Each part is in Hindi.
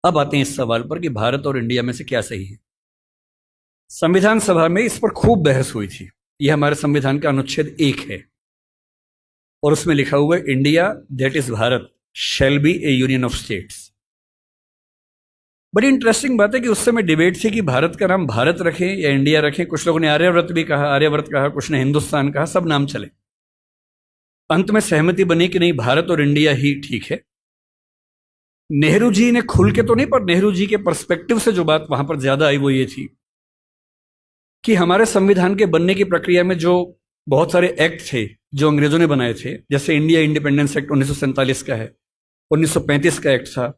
अब आते हैं इस सवाल पर कि भारत और इंडिया में से क्या सही है। संविधान सभा में इस पर खूब बहस हुई थी। यह हमारे संविधान का अनुच्छेद 1 है और उसमें लिखा हुआ है, India that is Bharat shall be A union of states. बड़ी इंटरेस्टिंग बात है कि उस समय डिबेट थी कि भारत का नाम भारत रखें या इंडिया रखें। कुछ लोगों ने आर्यव्रत भी कहा, आर्यव्रत कहा, कुछ ने हिंदुस्तान कहा, सब नाम चले। अंत में सहमति बनी कि नहीं, भारत और इंडिया ही ठीक है। नेहरू जी ने खुल के तो नहीं, पर नेहरू जी के पर्सपेक्टिव से जो बात वहां पर ज्यादा आई वो ये थी कि हमारे संविधान के बनने की प्रक्रिया में जो बहुत सारे एक्ट थे जो अंग्रेजों ने बनाए थे, जैसे इंडिया इंडिपेंडेंस एक्ट 1947 का है, 1935 का एक्ट था,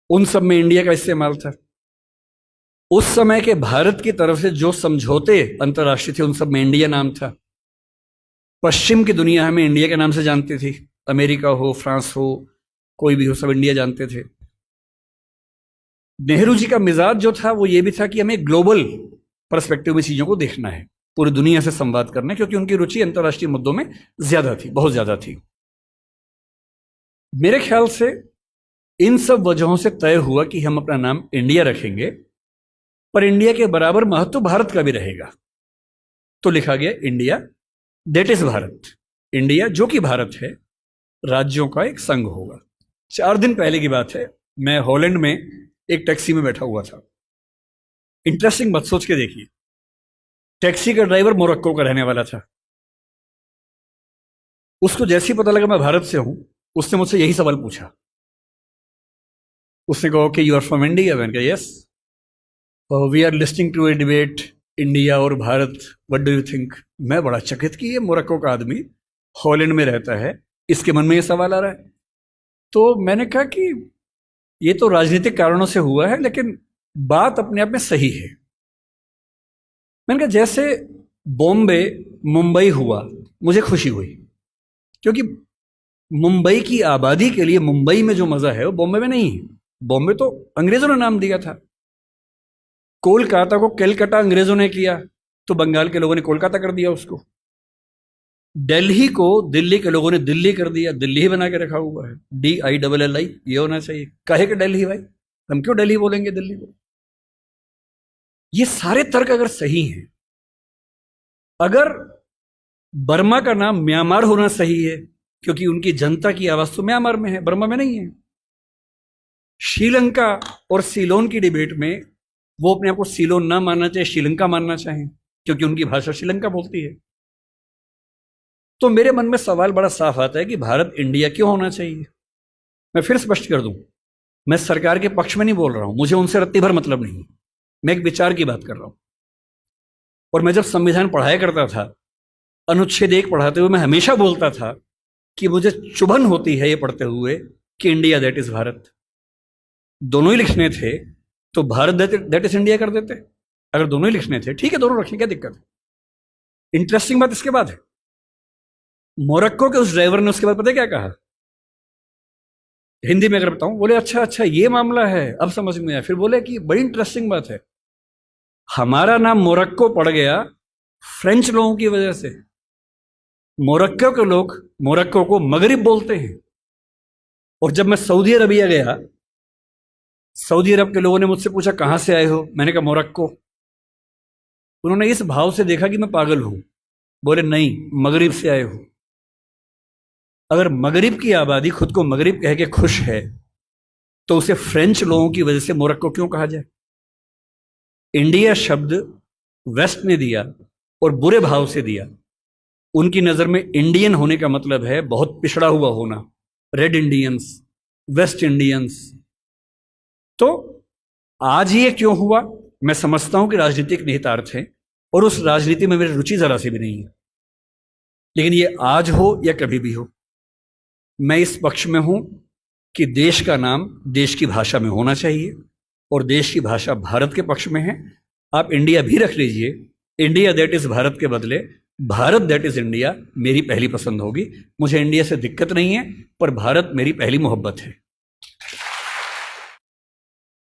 उन सब में इंडिया का इस्तेमाल था। उस समय के भारत की तरफ से जो समझौते अंतर्राष्ट्रीय थे उन सब में इंडिया नाम था। पश्चिम की दुनिया हमें इंडिया के नाम से जानती थी, अमेरिका हो, फ्रांस हो, कोई भी हो, सब इंडिया जानते थे। नेहरू जी का मिजाज जो था वो ये भी था कि हमें ग्लोबल पर्सपेक्टिव में चीजों को देखना है, पूरी दुनिया से संवाद करना है, क्योंकि उनकी रुचि अंतर्राष्ट्रीय मुद्दों में ज्यादा थी, बहुत ज्यादा थी। मेरे ख्याल से इन सब वजहों से तय हुआ कि हम अपना नाम इंडिया रखेंगे, पर इंडिया के बराबर महत्व भारत का भी रहेगा। तो लिखा गया India that is Bharat. India जो कि भारत है, राज्यों का एक संघ होगा। 4 दिन पहले की बात है, मैं हॉलैंड में एक टैक्सी में बैठा हुआ था। इंटरेस्टिंग बात सोच के देखिए, टैक्सी का ड्राइवर मोरक्को का रहने वाला था। उसको जैसे ही पता लगा मैं भारत से हूं, उसने मुझसे यही सवाल पूछा। उसने कहा कि यू आर फ्रॉम इंडिया? मैंने कहा yes. We are listening to a debate India और Bharat, what do you think? मैं बड़ा चकित कि ये मोरक्को का आदमी हॉलैंड में रहता है, इसके मन में ये सवाल आ रहा है। तो मैंने कहा कि ये तो राजनीतिक कारणों से हुआ है, लेकिन बात अपने आप में सही है। मैंने कहा जैसे बॉम्बे मुंबई हुआ, मुझे खुशी हुई, क्योंकि मुंबई की आबादी के लिए मुंबई में जो मजा है वो बॉम्बे में नहीं है। बॉम्बे तो अंग्रेजों ने नाम दिया था। कोलकाता को कैलकाटा अंग्रेजों ने किया, तो बंगाल के लोगों ने कोलकाता कर दिया उसको। दिल्ली को दिल्ली के लोगों ने दिल्ली कर दिया, दिल्ली ही बना के रखा हुआ है, DILLI, ये होना चाहिए। काहे के दिल्ली भाई, हम क्यों दिल्ली बोलेंगे दिल्ली को? ये सारे तर्क अगर सही हैं, अगर बर्मा का नाम म्यांमार होना सही है क्योंकि उनकी जनता की आवाज तो म्यांमार में है, बर्मा में नहीं है। श्रीलंका और सीलोन की डिबेट में वो अपने आप को सीलोन ना मानना चाहे, श्रीलंका मानना चाहें, क्योंकि उनकी भाषा श्रीलंका बोलती है। तो मेरे मन में सवाल बड़ा साफ आता है कि भारत इंडिया क्यों होना चाहिए। मैं फिर स्पष्ट कर दूं, मैं सरकार के पक्ष में नहीं बोल रहा हूं, मुझे उनसे रत्ती भर मतलब नहीं, मैं एक विचार की बात कर रहा हूं। और मैं जब संविधान पढ़ाया करता था, अनुच्छेद 1 पढ़ाते हुए मैं हमेशा बोलता था कि मुझे चुभन होती है ये पढ़ते हुए कि इंडिया दैट इज भारत। दोनों ही लिखने थे तो भारत दैट इज इंडिया कर देते। अगर दोनों ही लिखने थे, ठीक है, दोनों रखें, क्या दिक्कत है। इंटरेस्टिंग बात इसके बाद है, मोरक्को के उस ड्राइवर ने उसके बाद पता क्या कहा, हिंदी में अगर बताऊं, बोले अच्छा अच्छा ये मामला है, अब समझ में आया। फिर बोले कि बड़ी इंटरेस्टिंग बात है, हमारा नाम मोरक्को पड़ गया फ्रेंच लोगों की वजह से। मोरक्को के लोग मोरक्को को मगरिब बोलते हैं। और जब मैं सऊदी अरबिया गया, सऊदी अरब के लोगों ने मुझसे पूछा कहां से आए हो, मैंने कहा मोरक्को। उन्होंने इस भाव से देखा कि मैं पागल हूं, बोले नहीं, मगरिब से आए हो। अगर मगरिब की आबादी खुद को मगरिब कह के खुश है, तो उसे फ्रेंच लोगों की वजह से मोरक्को क्यों कहा जाए? इंडिया शब्द वेस्ट ने दिया और बुरे भाव से दिया। उनकी नजर में इंडियन होने का मतलब है बहुत पिछड़ा हुआ होना, रेड इंडियंस, वेस्ट इंडियंस। तो आज ये क्यों हुआ, मैं समझता हूं कि राजनीतिक निहितार्थ है और उस राजनीति में मेरी रुचि जरा सी भी नहीं है। लेकिन ये आज हो या कभी भी हो, मैं इस पक्ष में हूं कि देश का नाम देश की भाषा में होना चाहिए और देश की भाषा भारत के पक्ष में है। आप इंडिया भी रख लीजिए, इंडिया दैट इज भारत के बदले भारत दैट इज इंडिया मेरी पहली पसंद होगी। मुझे इंडिया से दिक्कत नहीं है, पर भारत मेरी पहली मोहब्बत है।